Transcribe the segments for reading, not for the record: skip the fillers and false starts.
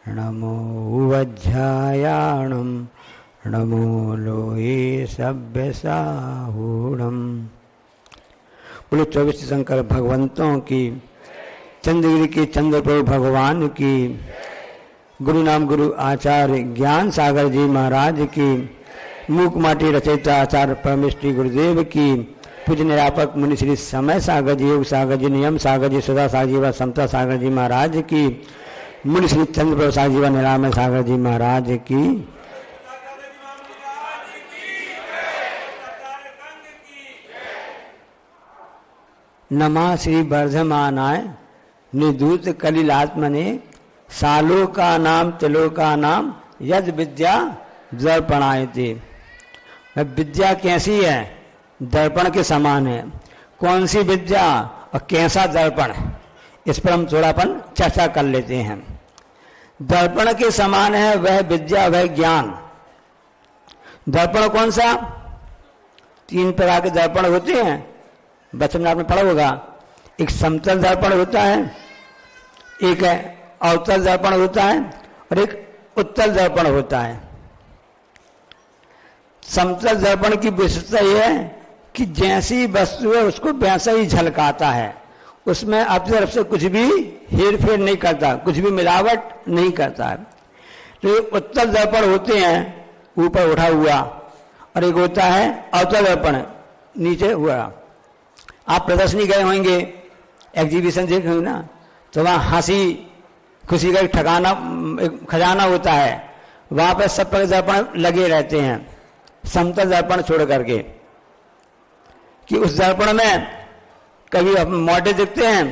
नमो वज्रायाणं नमो लोहे सभ्यसाहूणम्। बोले 24 शंकर भगवंतों की, चंद्रगिरी के चंद्रप्रभु भगवान की, गुरु नाम गुरु आचार्य ज्ञान सागर जी महाराज की, मूक माटी रचयिता आचार्य परमेश्वरी गुरुदेव की, पूज्य निरापक मुनि श्री समय सागर जी, योग सागर जी, नियम सागर जी, सुधा सागर जी व समता सागर जी महाराज की, मुनि श्री चंद्र प्रभु सागर जी व निरामय सागर जी महाराज की। नमा श्री वर्धमानाय निधूत कलिलात्मने, सालोका नाम तिलोका नाम यद विद्या दर्पणायते। विद्या कैसी है? दर्पण के समान है। कौन सी विद्या और कैसा दर्पण, इस पर हम थोड़ापन चर्चा कर लेते हैं। दर्पण के समान है वह विद्या, वह ज्ञान। दर्पण कौन सा? 3 प्रकार के दर्पण होते हैं, बचपन में आपने पढ़ा होगा। एक समतल दर्पण होता है, एक है अवतल दर्पण होता है और एक उत्तल दर्पण होता है। समतल दर्पण की विशेषता यह है कि जैसी वस्तु है उसको वैसा ही झलकाता है, उसमें अपनी तरफ से कुछ भी हेर फेर नहीं करता, कुछ भी मिलावट नहीं करता है। तो उत्तल दर्पण होते हैं ऊपर उठा हुआ, और एक होता है अवतल दर्पण नीचे हुआ। आप प्रदर्शनी गए होंगे, एग्जीबिशन देखे होंगे ना, तो वहाँ हंसी खुशी का एक ठिकाना, एक खजाना होता है, वहाँ पर सब पर दर्पण लगे रहते हैं, समतल दर्पण छोड़ करके। कि उस दर्पण में कभी मोटे दिखते हैं,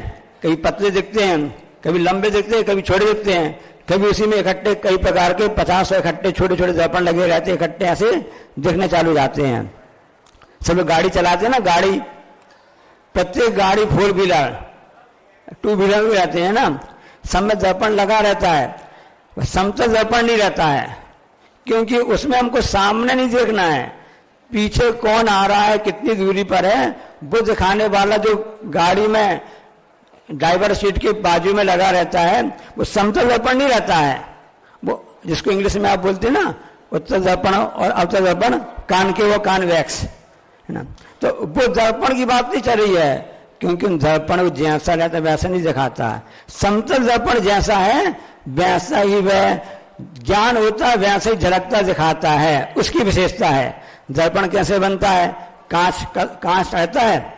कभी पतले दिखते हैं, कभी लंबे दिखते हैं, कभी छोटे दिखते हैं, कभी उसी में इकट्ठे कई प्रकार के 50 इकट्ठे छोटे छोटे दर्पण लगे रहते हैं, इकट्ठे ऐसे दिखने चालू जाते हैं। सब लोग गाड़ी चलाते हैं ना, गाड़ी, प्रत्येक गाड़ी 4 व्हीलर 2 व्हीलर भी रहते हैं ना, सब में दर्पण लगा रहता है। समतल दर्पण नहीं रहता है, क्योंकि उसमें हमको सामने नहीं देखना है, पीछे कौन आ रहा है, कितनी दूरी पर है, वो दिखाने वाला जो गाड़ी में ड्राइवर सीट के बाजू में लगा रहता है, वो समतल दर्पण नहीं रहता है। वो जिसको इंग्लिश में आप बोलते हैं ना, उत्तल दर्पण और अवतल दर्पण, कान के वो कॉन्वेक्स है ना। तो वो दर्पण की बात नहीं चल रही है, क्योंकि दर्पण जैसा रहता है वैसा नहीं दिखाता है। समतल दर्पण जैसा है वैसा ही वह ज्ञान होता है, वैसे ही झलकता दिखाता है, उसकी विशेषता है। दर्पण कैसे बनता है? कांच रहता है,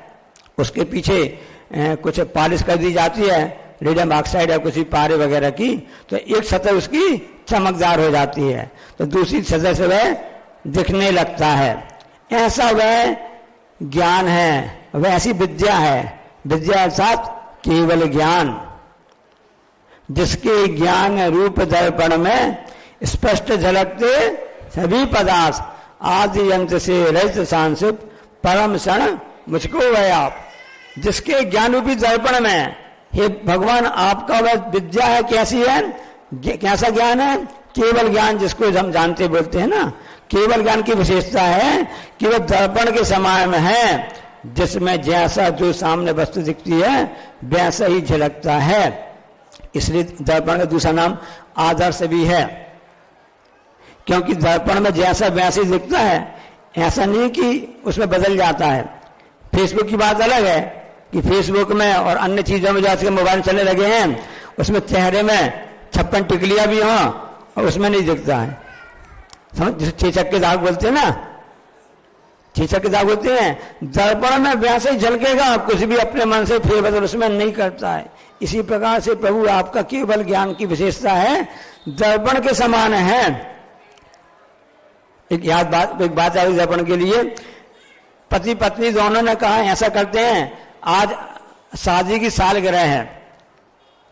उसके पीछे कुछ पॉलिश कर दी जाती है, रेडियम ऑक्साइड या कुछ पारे वगैरह की, तो एक सतह उसकी चमकदार हो जाती है, तो दूसरी सतह से वह दिखने लगता है। ऐसा वह ज्ञान है, वह ऐसी विद्या है। विद्या अर्थात केवल ज्ञान, जिसके ज्ञान रूप दर्पण में स्पष्ट झलकते सभी पदार्थ, आदि यंत्र से रहित सांसिप परम क्षण मुझको वह आप। जिसके ज्ञान रूपी दर्पण में, हे भगवान आपका वह विद्या है, कैसी है, कैसा ज्ञान है? केवल ज्ञान, जिसको हम जानते बोलते हैं ना, केवल ज्ञान की विशेषता है कि वह दर्पण के समान है, जिसमें जैसा जो सामने वस्तु दिखती है वैसा ही झलकता है। इसलिए दर्पण का दूसरा नाम आदर्श भी है, क्योंकि दर्पण में जैसा वैसे ही दिखता है, ऐसा नहीं कि उसमें बदल जाता है। फेसबुक की बात अलग है कि फेसबुक में और अन्य चीजों में जो आजकल मोबाइल चलने लगे हैं, उसमें चेहरे में 56 टिकलियां भी हों और उसमें नहीं दिखता है। समझ, जिसे चेचक के दाग बोलते हैं ना, चेचक के दाग होते हैं, दर्पण में वैसे ही झलकेगा, कुछ भी अपने मन से फेरबदल उसमें नहीं करता है। इसी प्रकार से प्रभु आपका केवल ज्ञान की विशेषता है, दर्पण के समान है। एक बात आई दर्पण के लिए, पति पत्नी दोनों ने कहा ऐसा करते हैं, आज शादी की सालगिरह है,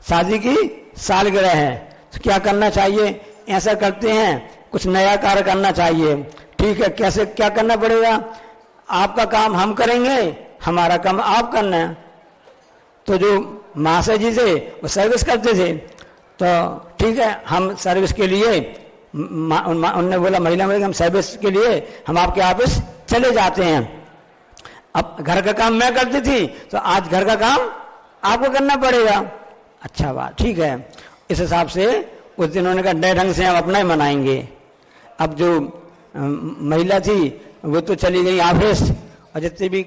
शादी की सालगिरह है, तो क्या करना चाहिए? ऐसा करते हैं, कुछ नया कार्य करना चाहिए। ठीक है, कैसे, क्या करना पड़ेगा? आपका काम हम करेंगे, हमारा काम आप करना है। तो जो महाशय जी थे वो सर्विस करते थे, तो ठीक है, हम सर्विस के लिए, उन्होंने बोला महिला हम सर्विस के लिए हम आपके ऑफिस चले जाते हैं। अब घर का काम मैं करती थी, तो आज घर का काम आपको करना पड़ेगा। अच्छा बात, ठीक है। इस हिसाब से उस दिन उन्होंने कहा नए ढंग से हम अपना ही मनाएंगे। अब जो महिला थी वो तो चली गई ऑफिस, और जितने भी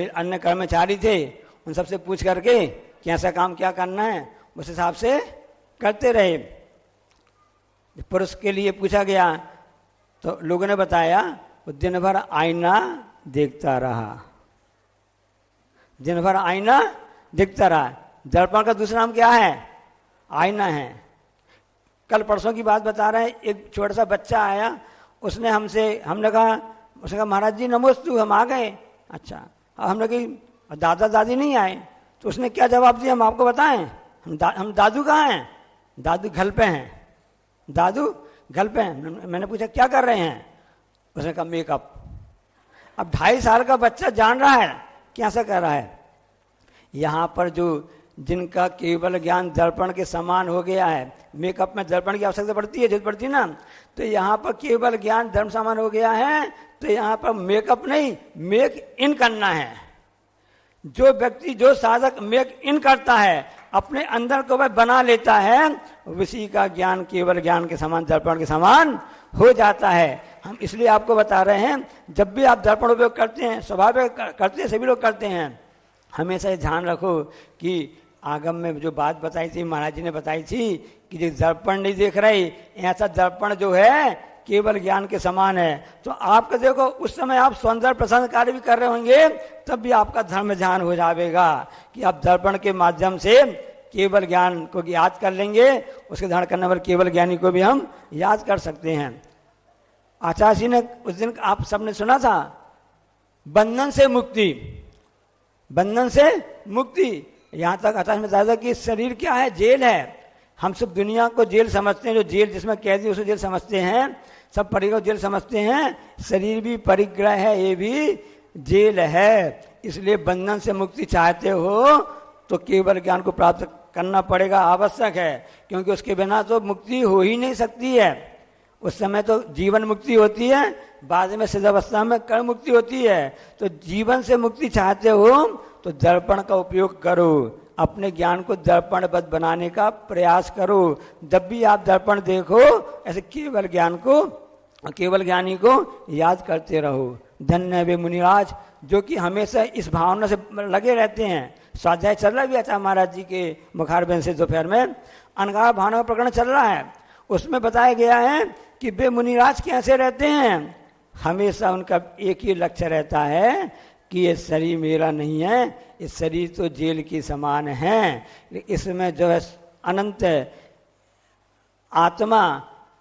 अन्य कर्मचारी थे उन सबसे पूछ करके कि ऐसा काम क्या करना है उस हिसाब से करते रहे। पुरुष के लिए पूछा गया तो लोगों ने बताया वो दिन भर आईना देखता रहा, दिन भर आईना देखता रहा। दर्पण का दूसरा नाम क्या है? आईना है। कल परसों की बात बता रहे हैं, एक छोटा सा बच्चा आया, उसने हमने कहा महाराज जी नमोस्तु, हम आ गए। अच्छा, हमने कही दादा दादी नहीं आए? तो उसने क्या जवाब दिया हम आपको बताएं? हम दादू कहाँ हैं? दादू घर पे हैं। दादू घर पे हैं। मैंने पूछा क्या कर रहे हैं? उसने कहा मेकअप। अब 2.5 साल का बच्चा जान रहा है कैसा कर रहा है। यहाँ पर जो जिनका केवल ज्ञान दर्पण के समान हो गया है, मेकअप में दर्पण की आवश्यकता पड़ती है, जरूरत पड़ती है ना, तो यहाँ पर केवल ज्ञान धर्म समान हो गया है, तो यहाँ पर मेकअप नहीं मेक इन करना है। जो व्यक्ति जो साधक मेक इन करता है, अपने अंदर को वह बना लेता है, उसी का ज्ञान केवल ज्ञान के समान दर्पण के समान हो जाता है। हम इसलिए आपको बता रहे हैं, जब भी आप दर्पण उपयोग करते हैं, स्वाभाविक करते हैं, सभी लोग करते हैं, हमेशा ये ध्यान रखो कि आगम में जो बात बताई थी, महाराज जी ने बताई थी कि जो दर्पण नहीं देख रही, ऐसा दर्पण जो है केवल ज्ञान के समान है। तो आपका देखो उस समय आप सौंदर्य प्रसन्न कार्य भी कर रहे होंगे, तब भी आपका धर्म ध्यान हो जाएगा कि आप दर्पण के माध्यम से केवल ज्ञान को याद कर लेंगे, उसके धारण करने वाले केवल ज्ञानी को भी हम याद कर सकते हैं। आचार्य जी ने उस दिन आप सबने सुना था, बंधन से मुक्ति, बंधन से मुक्ति। यहाँ तक आचार्य में बताया कि शरीर क्या है? जेल है। हम सब दुनिया को जेल समझते हैं, जो जेल जिसमें कैदी उसे जेल समझते हैं, सब परिग्रह जेल समझते हैं। शरीर भी परिग्रह है, ये भी जेल है। इसलिए बंधन से मुक्ति चाहते हो तो केवल ज्ञान को प्राप्त करना पड़ेगा, आवश्यक है, क्योंकि उसके बिना तो मुक्ति हो ही नहीं सकती है। उस समय तो जीवन मुक्ति होती है, बाद में सिद्धावस्था में कर्म मुक्ति होती है। तो जीवन से मुक्ति चाहते हो तो दर्पण का उपयोग करो, अपने ज्ञान को दर्पणबद्ध बनाने का प्रयास करो। जब भी आप दर्पण देखो, ऐसे केवल ज्ञान को, केवल ज्ञानी को याद करते रहो। धन्य वे मुनिराज जो कि हमेशा इस भावना से लगे रहते हैं। स्वाध्याय चल रहा भी अच्छा महाराज जी के मुखारबिंद से दोपहर में अनगार भावना का प्रकरण चल रहा है, उसमें बताया गया है कि वे मुनिराज कैसे रहते हैं। हमेशा उनका एक ही लक्ष्य रहता है कि ये शरीर मेरा नहीं है, ये शरीर तो जेल के समान है, इसमें जो है अनंत आत्मा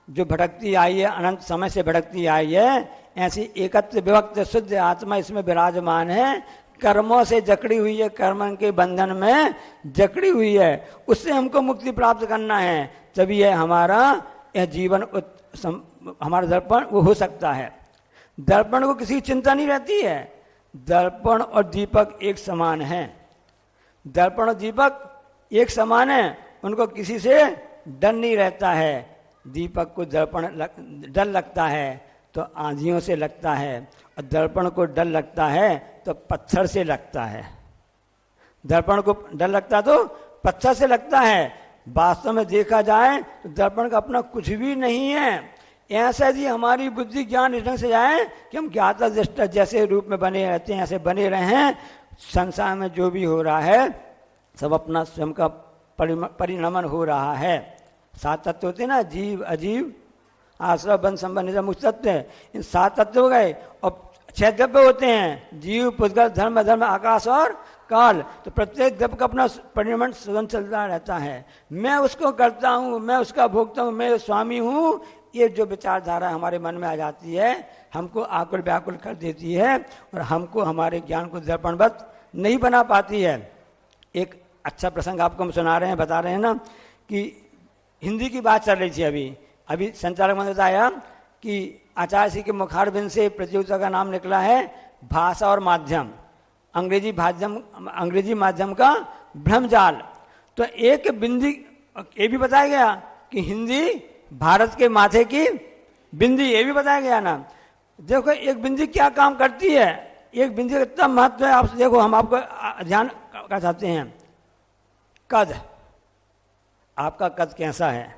जो भटकती आई है, अनंत समय से भटकती आई है, ऐसी एकत्र विभक्त शुद्ध आत्मा इसमें विराजमान है। कर्मों से जकड़ी हुई है, कर्म के बंधन में जकड़ी हुई है, उससे हमको मुक्ति प्राप्त करना है। तभी है हमारा यह जीवन हमारा दर्पण वो हो सकता है। दर्पण को किसी चिंता नहीं रहती है। दर्पण और दीपक एक समान है, दर्पण और दीपक एक समान है, उनको किसी से डर नहीं रहता है। दीपक को दर्पण डर लगता है तो आंधियों से लगता है, और दर्पण को डर लगता है तो पत्थर से लगता है। दर्पण को डर लगता तो पत्थर से लगता है। वास्तव में देखा जाए तो दर्पण का अपना कुछ भी नहीं है। ऐसा यदि हमारी बुद्धि ज्ञान इस ढंग से जाए कि हम ज्ञाता दृष्टा जैसे रूप में बने रहते हैं, ऐसे बने रहें, संसार में जो भी हो रहा है सब अपना स्वयं का परिणमन हो रहा है। 7 तत्व होते ना, जीव अजीव आश्रय बन संबंध मुक्त तत्व, इन 7 तत्व हो गए। और 6 द्रव्य होते हैं, जीव पुद्गल धर्म अधर्म आकाश और काल। तो प्रत्येक द्रव्य का अपना परिणमन स्वयं चलता रहता है। मैं उसको करता हूँ, मैं उसका भोगता हूँ, मैं स्वामी हूँ, ये जो विचारधारा हमारे मन में आ जाती है हमको आकुल व्याकुल कर देती है और हमको हमारे ज्ञान को दर्पणबद्ध नहीं बना पाती है। एक अच्छा प्रसंग आपको हम सुना रहे हैं, बता रहे हैं ना कि हिंदी की बात चल रही थी। अभी संचालक ने बताया कि आचार्य जी के मुखारबिंद से प्रतियोगिता का नाम निकला है भाषा और माध्यम, अंग्रेजी माध्यम का भ्रमजाल। तो एक बिंदी ये भी बताया गया कि हिंदी भारत के माथे की बिंदी, ये भी बताया गया ना। देखो एक बिंदी क्या काम करती है, एक बिंदी का इतना महत्व है। आप देखो, हम आपको ध्यान कर चाहते हैं। कद, आपका कद कैसा है?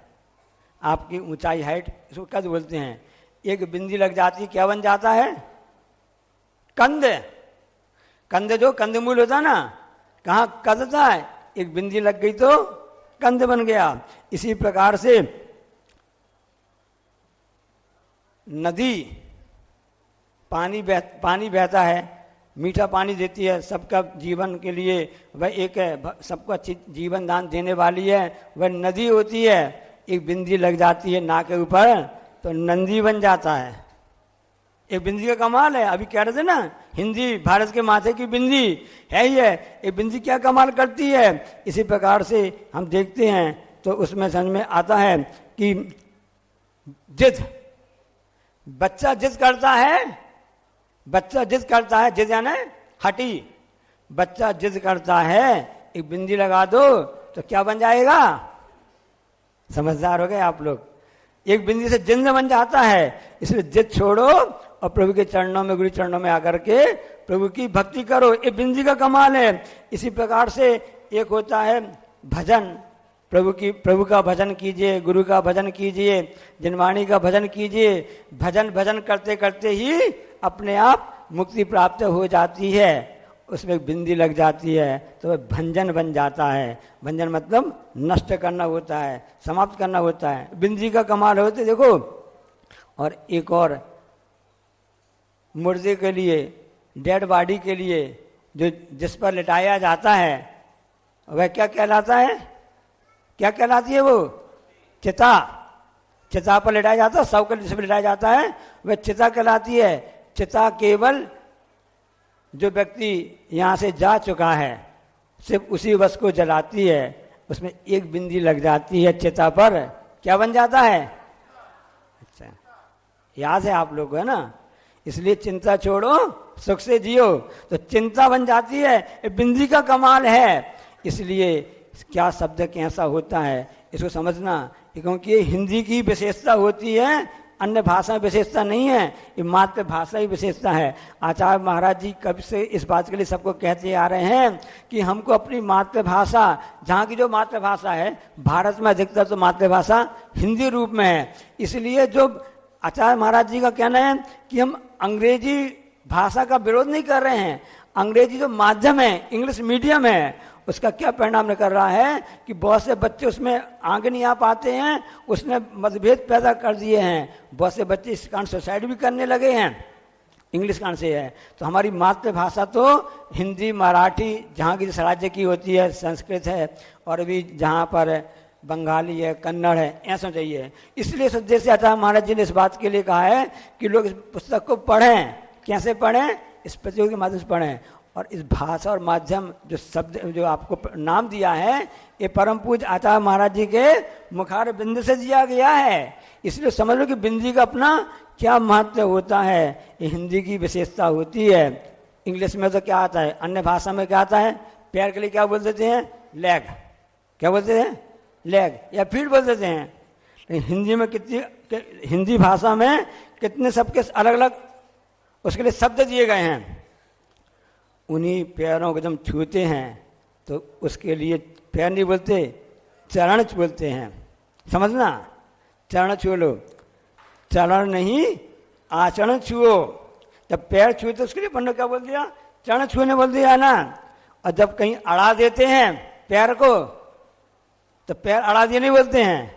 आपकी ऊंचाई हाइट, इसको कद बोलते हैं। एक बिंदी लग जाती क्या बन जाता है? कंद। कंद जो कंदमूल होता ना, कहाँ कदता है, एक बिंदी लग गई तो कंद बन गया। इसी प्रकार से नदी पानी बहता है, मीठा पानी देती है सबका जीवन के लिए, वह एक सबको अच्छी जीवन दान देने वाली है, वह नदी होती है। एक बिंदी लग जाती है नाक के ऊपर तो नंदी बन जाता है। एक बिंदी का कमाल है, अभी कह रहे थे ना हिंदी भारत के माथे की बिंदी है ही है। एक बिंदी क्या कमाल करती है। इसी प्रकार से हम देखते हैं तो उसमें समझ में आता है कि जिद, बच्चा जिद करता है, बच्चा जिद करता है, जिद यानी हटी, बच्चा जिद करता है, एक बिंदी लगा दो तो क्या बन जाएगा? समझदार हो गए आप लोग। एक बिंदी से जिंद बन जाता है। इसलिए जिद छोड़ो और प्रभु के चरणों में, गुरु चरणों में आकर के प्रभु की भक्ति करो। ये बिंदी का कमाल है। इसी प्रकार से एक होता है भजन, प्रभु का भजन कीजिए, गुरु का भजन कीजिए, जनवाणी का भजन कीजिए। भजन करते करते ही अपने आप मुक्ति प्राप्त हो जाती है। उसमें बिंदी लग जाती है तो वह भंजन बन जाता है। भंजन मतलब नष्ट करना होता है, समाप्त करना होता है। बिंदी का कमाल होते देखो। और एक और मुर्दे के लिए, डेड बॉडी के लिए जो जिस पर लिटाया जाता है वह क्या कहलाता है? क्या कहलाती है वो? चिता। चिता पर लिटाया जाता है, सब जिस पर लिटाया जाता है वह चिता कहलाती है। चिता केवल जो व्यक्ति यहाँ से जा चुका है सिर्फ उसी वस्तु को जलाती है। उसमें एक बिंदी लग जाती है चिता पर, क्या बन जाता है? अच्छा, याद है आप लोग को, है ना? इसलिए चिंता छोड़ो, सुख से जियो, तो चिंता बन जाती है। बिंदी का कमाल है। इसलिए क्या शब्द कैसा होता है इसको समझना, क्योंकि ये हिंदी की विशेषता होती है, अन्य भाषा विशेषता नहीं है, ये मातृभाषा ही विशेषता है। आचार्य महाराज जी कब से इस बात के लिए सबको कहते आ रहे हैं कि हमको अपनी मातृभाषा, जहाँ की जो मातृभाषा है, भारत में अधिकतर तो मातृभाषा हिंदी रूप में है। इसलिए जो आचार्य महाराज जी का कहना है कि हम अंग्रेजी भाषा का विरोध नहीं कर रहे हैं। अंग्रेजी जो माध्यम है, इंग्लिश मीडियम है, उसका क्या परिणाम निकल रहा है कि बहुत से बच्चे उसमें आगे नहीं आ पाते हैं, उसने मतभेद पैदा कर दिए हैं। बहुत से बच्चे इस कारण सुसाइड भी करने लगे हैं, इंग्लिश कारण से है। तो हमारी मातृभाषा तो हिंदी, मराठी, जहाँ की जिस राज्य की होती है, संस्कृत है, और भी जहाँ पर बंगाली है, कन्नड़ है, ऐसा चाहिए। इसलिए इस उद्देश्य से आचार्य महाराज जी ने इस बात के लिए कहा है कि लोग इस पुस्तक को पढ़ें। कैसे पढ़ें? इस प्रतियोगी के माध्यम से पढ़ें। और इस भाषा और माध्यम जो शब्द जो आपको नाम दिया है, ये परम पूज्य आचार्य महाराज जी के मुखार बिंद से दिया गया है। इसलिए समझ लो कि बिंदी का अपना क्या महत्व होता है। ये हिंदी की विशेषता होती है। इंग्लिश में तो क्या आता है, अन्य भाषा में क्या आता है? पैर के लिए क्या बोल देते हैं? लेग। क्या बोलते हैं? लेग या फीट बोल देते हैं। लेकिन हिंदी में हिंदी भाषा में कितने सबके अलग अलग उसके लिए शब्द दिए गए हैं। उन्हीं पैरों को जब छूते हैं तो उसके लिए पैर नहीं बोलते, चरण बोलते हैं। समझना, चरण छू लो, चरण नहीं आचरण छुओ। जब पैर छुए तो उसके लिए अपन ने क्या बोल दिया? चरण छूने बोल दिया ना। और जब कहीं अड़ा देते हैं पैर को तो पैर अड़ा दिए नहीं बोलते हैं।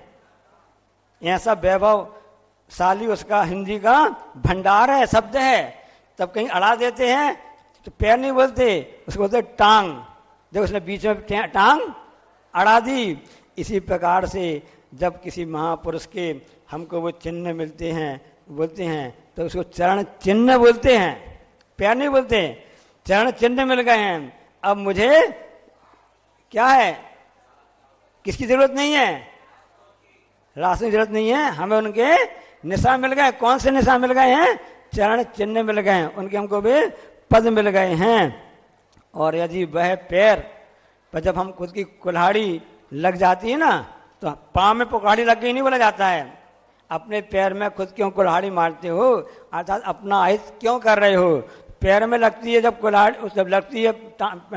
ऐसा वैभवशाली उसका हिंदी का भंडार है, शब्द है। तब कहीं अड़ा देते हैं तो पैर नहीं बोलते, उसको बोलते टांग। जब उसने बीच में टांग अड़ा दी। इसी प्रकार से जब किसी महापुरुष के हमको वो चिन्ह मिलते हैं, बोलते हैं, तो उसको चरण चिन्ह बोलते हैं, पैर नहीं बोलते। चरण चिन्ह मिल गए हैं, अब मुझे क्या है, किसकी जरूरत नहीं है? राशन की जरूरत नहीं है, हमें उनके निशान मिल गए। कौन से निशान मिल गए हैं? चरण चिन्ह मिल गए हैं, उनके हमको भी पद मिल गए हैं। और यदि वह पैर पर जब हम खुद की कुल्हाड़ी लग जाती है ना, तो पाँव में कुल्हाड़ी लग गई नहीं बोला जाता है। अपने पैर में खुद क्यों कुल्हाड़ी मारते हो, अर्थात अपना अहित क्यों कर रहे हो? पैर में लगती है जब कुल्हाड़ी, जब लगती है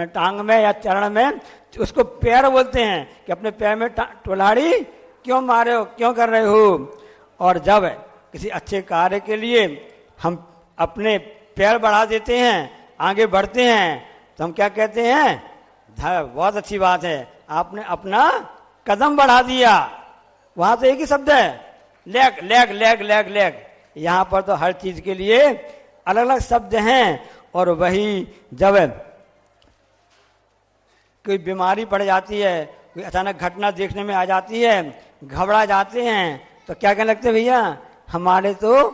टांग में या चरण में, उसको पैर बोलते हैं कि अपने पैर में कुल्हाड़ी क्यों मारे हो, क्यों कर रहे हो। और जब किसी अच्छे कार्य के लिए हम अपने पैर बढ़ा देते हैं, आगे बढ़ते हैं, तो हम क्या कहते हैं, बहुत अच्छी बात है, आपने अपना कदम बढ़ा दिया। वहां तो एक ही शब्द है, leg leg leg leg leg. यहां पर तो हर चीज के लिए अलग अलग शब्द हैं। और वही जब कोई बीमारी पड़ जाती है, कोई अचानक घटना देखने में आ जाती है, घबरा जाते हैं, तो क्या कहने लगते भैया, हमारे तो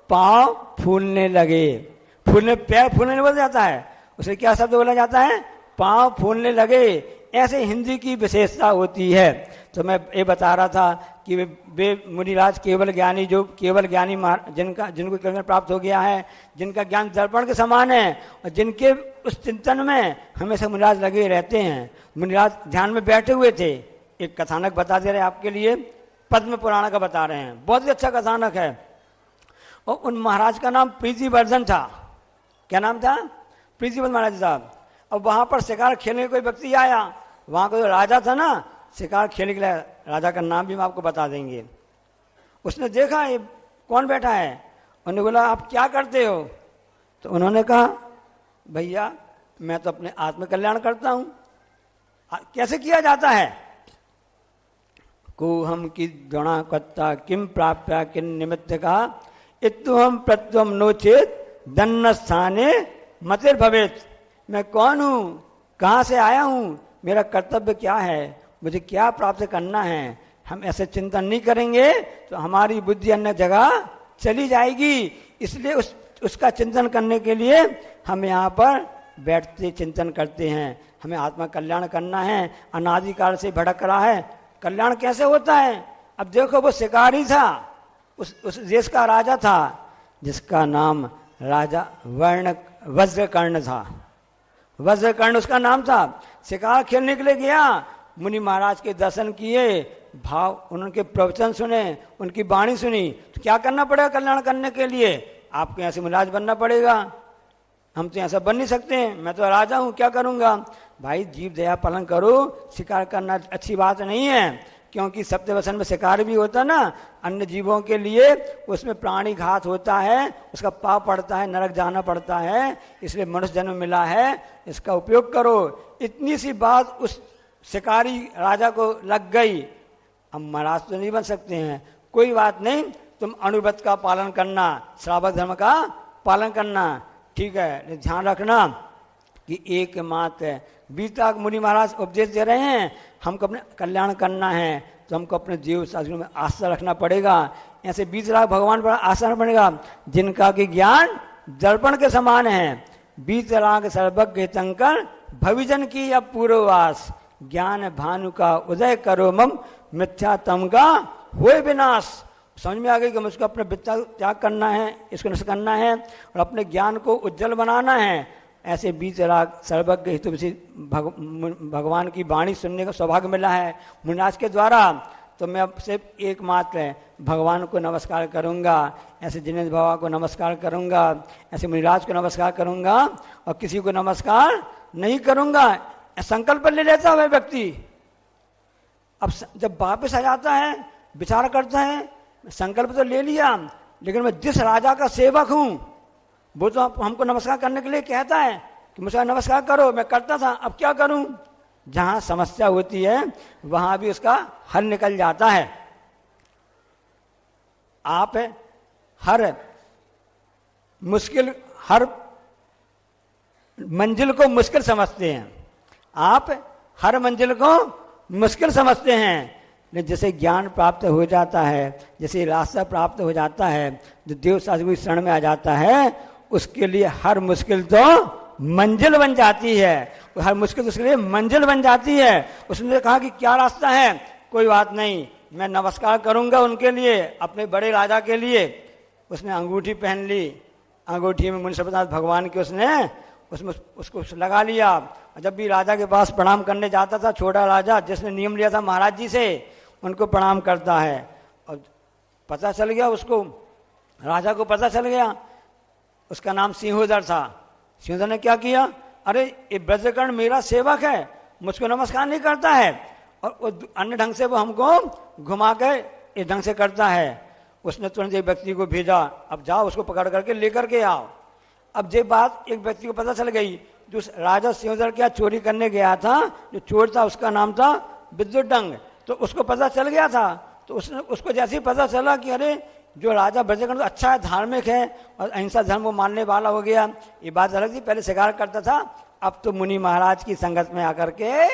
पांव फूलने लगे। फूलने, पैर फूलने बोला जाता है, उसे क्या शब्द बोला जाता है, पांव फूलने लगे। ऐसे हिंदी की विशेषता होती है। तो मैं ये बता रहा था कि वे मुनिराज केवल ज्ञानी, जो केवल ज्ञानी जिनको ज्ञान प्राप्त हो गया है, जिनका ज्ञान दर्पण के समान है, और जिनके उस चिंतन में हमेशा मुनिराज लगे रहते हैं। मुनिराज ध्यान में बैठे हुए थे। एक कथानक बता दे रहे हैं आपके लिए, पद्म पुराण का बता रहे हैं, बहुत ही अच्छा कथानक है। और उन महाराज का नाम प्रीतिवर्धन था। क्या नाम था, प्रीतिवर्धन महाराज साहब। अब वहां पर शिकार खेलने कोई व्यक्ति आया, वहां का जो राजा था ना, शिकार खेलने के लिए, राजा का नाम भी हम आपको बता देंगे। उसने देखा ये कौन बैठा है, उन्होंने बोला आप क्या करते हो। तो उन्होंने कहा भैया मैं तो अपने आत्म कल्याण करता हूं। कैसे किया जाता है, को हम की गुणा कत्ता किम प्राप्या किन निमित्त का इत्तुहम प्रत्वम नोचेत दन्न स्थाने मतिर भवेत। मैं कौन हूं, कहां से आया हूं, मेरा कर्तव्य क्या है, मुझे क्या प्राप्त करना है। हम ऐसे चिंतन नहीं करेंगे तो हमारी बुद्धि अन्य जगह चली जाएगी। इसलिए उसका चिंतन करने के लिए हम यहाँ पर बैठते चिंतन करते हैं। हमें आत्मा कल्याण करना है, अनादिकाल से भटक रहा है। कल्याण कैसे होता है, अब देखो वो शिकारी था, उस देश का राजा था, जिसका नाम राजा वज्रकर्ण था। वज्रकर्ण उसका नाम था। शिकार खेलने के लिए गया, मुनि महाराज के दर्शन किए, भाव उनके प्रवचन सुने, उनकी वाणी सुनी। तो क्या करना पड़ेगा कल्याण करने के लिए, आपको यहाँ से मुनिराज बनना पड़ेगा। हम तो ऐसा बन नहीं सकते, मैं तो राजा हूँ, क्या करूँगा। भाई जीव दया पालन करो, शिकार करना अच्छी बात नहीं है, क्योंकि सप्तवसन में शिकार भी होता ना अन्य जीवों के लिए, उसमें प्राणी घात होता है, उसका पाप पड़ता है, नरक जाना पड़ता है, इसलिए मनुष्य जन्म मिला है, इसका उपयोग करो। इतनी सी बात उस शिकारी राजा को लग गई। हम महाराज तो नहीं बन सकते हैं, कोई बात नहीं, तुम अणुव्रत का पालन करना, श्रावक धर्म का पालन करना, ठीक है। ध्यान रखना कि एकमात्र बीता मुनि महाराज उपदेश दे रहे हैं, हमको अपने कल्याण करना है तो हमको अपने जीव शास्त्रों में आस्था रखना पड़ेगा। ऐसे 20 लाख भगवान पर आस्था रखना पड़ेगा, जिनका कि ज्ञान दर्पण के समान है। 20 लाख सर्वज्ञ तंकर भविजन की अब पूर्ववास, ज्ञान भानु का उदय करो मम मिथ्या तम का हुए विनाश। समझ में आ गई कि मुझको अपने विद्या त्याग करना है, इसको नष्ट करना है और अपने ज्ञान को उज्जवल बनाना है। ऐसे 20 लाख सर्वज्ञ हितु भगवान की वाणी सुनने का सौभाग्य मिला है मुनिराज के द्वारा। तो मैं अब सिर्फ एकमात्र भगवान को नमस्कार करूंगा, ऐसे जिनेन्द्र बाबा को नमस्कार करूंगा, ऐसे मुनिराज को नमस्कार करूंगा और किसी को नमस्कार नहीं करूंगा। संकल्प ले लेता है व्यक्ति। अब जब वापस आ जाता है, विचार करता है, संकल्प तो ले लिया, लेकिन मैं जिस राजा का सेवक हूं वो तो हमको नमस्कार करने के लिए कहता है कि मुझे नमस्कार करो, मैं करता था, अब क्या करूं। जहां समस्या होती है वहां भी उसका हल निकल जाता है। आप हर मंजिल को मुश्किल समझते हैं, आप हर मंजिल को मुश्किल समझते हैं, लेकिन जैसे ज्ञान प्राप्त हो जाता है, जैसे रास्ता प्राप्त हो जाता है, जो देव शास्त्र की शरण में आ जाता है, उसके लिए हर मुश्किल तो मंजिल बन जाती है। हर मुश्किल उसके लिए मंजिल बन जाती है। उसने कहा कि क्या रास्ता है, कोई बात नहीं, मैं नमस्कार करूंगा उनके लिए, अपने बड़े राजा के लिए। उसने अंगूठी पहन ली, अंगूठी में मुनि सर्वनाथ भगवान की उसने उसमें उसको लगा लिया। जब भी राजा के पास प्रणाम करने जाता था, छोटा राजा जिसने नियम लिया था महाराज जी से, उनको प्रणाम करता है। और पता चल गया उसको, राजा को पता चल गया, उसका नाम सिंहोदर था। सिंहोदर ने क्या किया, अरे ये ब्रजकर्ण मेरा सेवक है, मुझको नमस्कार नहीं करता है। और वो अन्य ढंग से वो हमको घुमा के इस ढंग से करता है। उसने तुरंत एक व्यक्ति को भेजा, अब जाओ उसको पकड़ करके लेकर के आओ। अब ये बात एक व्यक्ति को पता चल गई, जो राजा सिंहदर क्या चोरी करने गया था, जो चोर था उसका नाम था विद्युतडंग, तो उसको पता चल गया था। तो उसने उसको जैसे ही पता चला कि अरे जो राजा ब्रजकर्ण अच्छा है, धार्मिक है और अहिंसा धर्म को मानने वाला हो गया, ये बात अलग थी, पहले शिकार करता था, अब तो मुनि महाराज की संगत में आकर के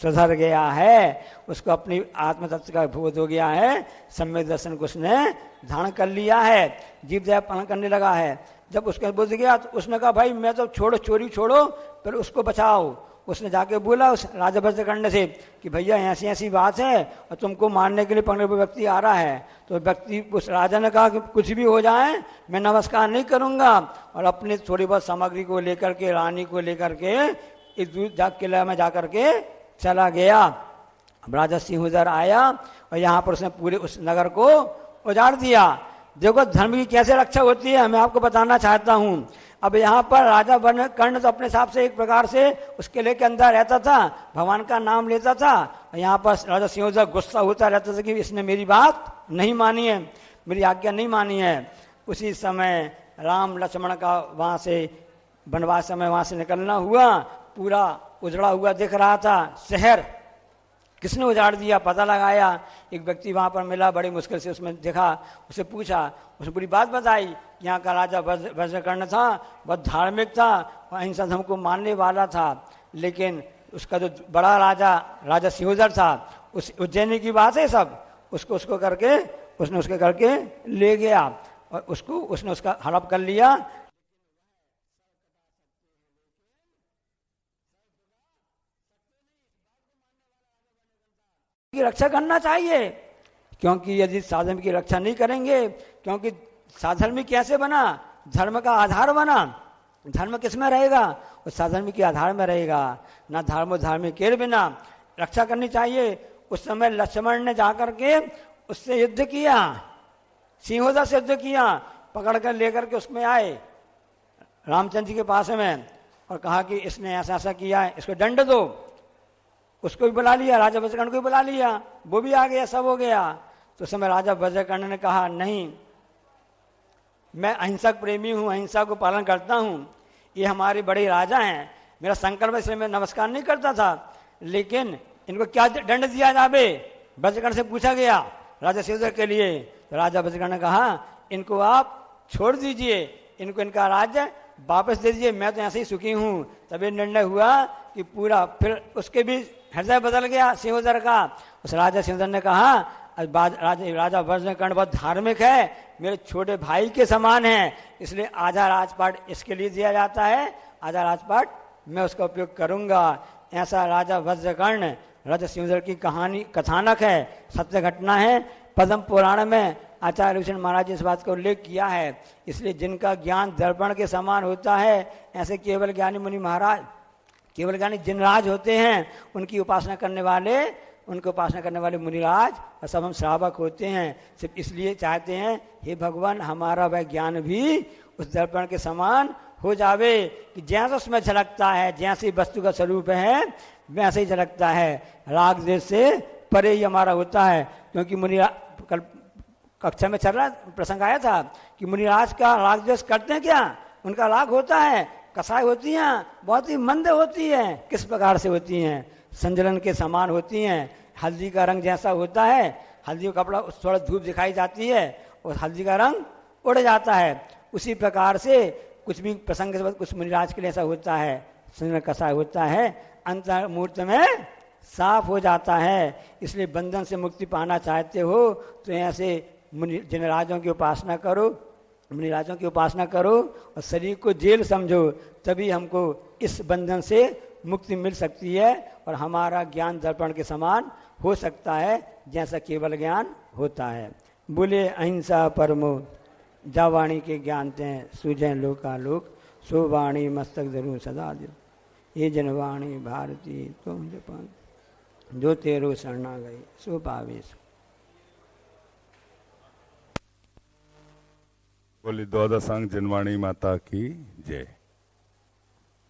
सुधर गया है, उसको अपनी आत्म तत्व का बोध हो गया है, सम्यक दर्शन को उसने धारण कर लिया है, जीव दया पालन करने लगा है। जब उसके बोध गया तो उसने कहा भाई मैं तो छोड़ो, चोरी छोड़ो, फिर उसको बचाओ। उसने जाके बोला उस राजा ब्रजकर्ण से कि भैया ऐसी ऐसी बात है और तुमको मारने के लिए पकड़े हुए व्यक्ति आ रहा है। तो व्यक्ति, उस राजा ने कहा कि कुछ भी हो जाए मैं नमस्कार नहीं करूंगा, और अपनी थोड़ी बहुत सामग्री को लेकर के, रानी को लेकर के इस दूर किला में जाकर के चला गया। अब राजा सिंहदर आया और यहाँ पर उसने पूरे उस नगर को उजाड़ दिया। देखो धर्म की कैसे रक्षा होती है, मैं आपको बताना चाहता हूँ। अब यहाँ पर राजा कर्ण तो अपने हिसाब से एक प्रकार से उस किले के अंदर रहता था, भगवान का नाम लेता था, और यहाँ पर राजा सिंहदर गुस्सा होता रहता था कि इसने मेरी बात नहीं मानी है, मेरी आज्ञा नहीं मानी है। उसी समय राम लक्ष्मण का वहाँ से वनवास समय वहाँ से निकलना हुआ, पूरा उजड़ा हुआ दिख रहा था शहर। किसने उजाड़ दिया पता लगाया, एक व्यक्ति वहाँ पर मिला, बड़ी मुश्किल से उसमें देखा, उसे पूछा, उसने पूरी बात बताई। यहाँ का राजा ब्रजकर्ण था, बहुत धार्मिक था, अहिंसा धर्म को मानने वाला था, लेकिन उसका जो बड़ा राजा सिंहदर था, उस उज्जैनी की बात है सब, उसको करके उसने उसके करके ले गया और उसने उसका हड़प कर लिया। की रक्षा करना चाहिए, क्योंकि यदि साधर्म की रक्षा नहीं करेंगे, क्योंकि साधर्मी कैसे बना, धर्म का आधार बना, धर्म किस में रहेगा, उस साधर्मी के आधार में रहेगा, ना धर्म धार्मिक के बिना रक्षा करनी चाहिए। उस समय लक्ष्मण ने जाकर के उससे युद्ध किया, सिंहदर से युद्ध किया, पकड़ कर लेकर के उसमें आए रामचंद्र जी के पास में और कहा कि इसने ऐसा ऐसा किया है, इसको दंड दो। उसको भी बुला लिया, राजा ब्रजकर्ण को भी बुला लिया, वो भी आ गया, सब हो गया। तो उस समय राजा ब्रजकर्ण ने कहा नहीं, मैं अहिंसक प्रेमी हूँ, अहिंसा को पालन करता हूँ, ये हमारे बड़े राजा हैं, मेरा संकल्प इसलिए मैं नमस्कार नहीं करता था, लेकिन इनको क्या दंड दिया जावे, ब्रजकर्ण से पूछा गया राजा सिंहदर के लिए। तो राजा ब्रजकर्ण ने कहा इनको आप छोड़ दीजिए, इनको इनका राज्य वापस दे दीजिए, मैं तो ऐसे ही सुखी हूँ। तभी निर्णय हुआ कि पूरा, फिर उसके भी हृदय बदल गया सिंहदर का। उस राजा सिंहदर ने कहा राजा ब्रजकर्ण बहुत धार्मिक है, मेरे छोटे भाई के समान है, इसलिए आधा राजपाट इसके लिए दिया जाता है, आधा राजपाट मैं उसका उपयोग करूंगा। ऐसा राजा ब्रजकर्ण राजा सिंहदर की कहानी कथानक है, सत्य घटना है। पद्म पुराण में आचार्य विष्णु महाराज ने इस बात का उल्लेख किया है। इसलिए जिनका ज्ञान दर्पण के समान होता है, ऐसे केवल ज्ञानी मुनि महाराज, केवल ज्ञानी जिनराज होते हैं, उनकी उपासना करने वाले मुनिराज और सब हम श्रावक होते हैं। सिर्फ इसलिए चाहते हैं हे भगवान हमारा वह ज्ञान भी उस दर्पण के समान हो जावे कि जैसा उसमें झलकता है, जैसी वस्तु का स्वरूप है वैसे ही झलकता है। राग देश से परे ही हमारा होता है, क्योंकि कल कक्षा में चल रहा प्रसंग आया था कि मुनिराज का राग द्वेष करते हैं क्या, उनका राग होता है, कसाई होती हैं, बहुत ही मंद होती है। किस प्रकार से होती हैं, संजलन के समान होती हैं। हल्दी का रंग जैसा होता है, हल्दी का कपड़ा थोड़ा धूप दिखाई जाती है और हल्दी का रंग उड़ जाता है, उसी प्रकार से कुछ भी प्रसंग के बाद कुछ मुनिराज के लिए ऐसा होता है, संजलन कसाई होता है, अंतर मूर्त में साफ हो जाता है। इसलिए बंधन से मुक्ति पाना चाहते हो तो ऐसे जिनराजों की उपासना करो, मुनिराजों की उपासना करो और शरीर को जेल समझो, तभी हमको इस बंधन से मुक्ति मिल सकती है और हमारा ज्ञान दर्पण के समान हो सकता है जैसा केवल ज्ञान होता है। बोले अहिंसा परमो जावाणी के ज्ञानते हैं सूझे लोकालोक, सो वाणी मस्तक धरू सदा दो, ये जनवाणी भारती तुम जपान, जो तेरो शरणा गई सो पावेश। बोली द्वादशांग जिनवाणी माता की जय।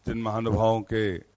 जिन महानुभावों के